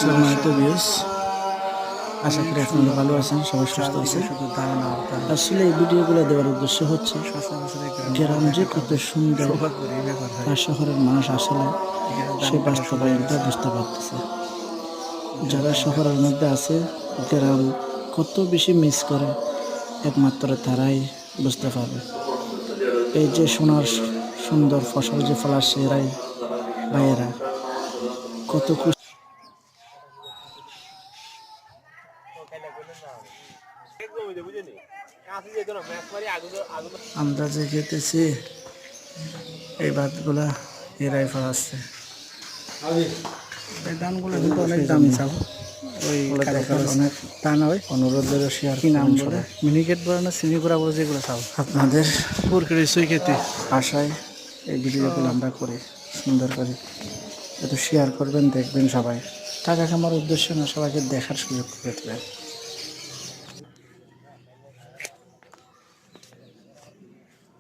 সম্মানিত ভিউয়ার্স, আশা করি আপনারা ভালো আছেন, সবাই সুস্থ আছেন। আসলে এই ভিডিওগুলো দেওয়ার উদ্দেশ্য হচ্ছে গ্রাম যে কত সুন্দর আর শহরের মানুষ আসলে সে বাস্তবায়নটা বুঝতে পারতেছে। যারা শহরের মধ্যে আছে গ্রাম কত বেশি মিস করে একমাত্র তারাই বুঝতে পারবে। এই যে সোনার সুন্দর ফসল যে ফলার সেরাই ভাইয়েরা কত খুশি। আমরা যে খেতেছি এই ভাতগুলা এরাই ফলাচ্ছে। এই ধানগুলো কিন্তু অনেক দামি চাল, ওই অনেক টান হয়। অনুরোধের শেয়ার কি নাম বলে মিনিকেট বলে না চিনিগুড়া বলে যেগুলো চাল আপনাদের পুরকুড়ি সুই খেতে আশায় এই ভিডিওগুলো আমরা করি সুন্দর করে। একটু শেয়ার করবেন, দেখবেন সবাই। টাকা কামার উদ্দেশ্য না, সবাইকে দেখার সুযোগ করে দেবেন।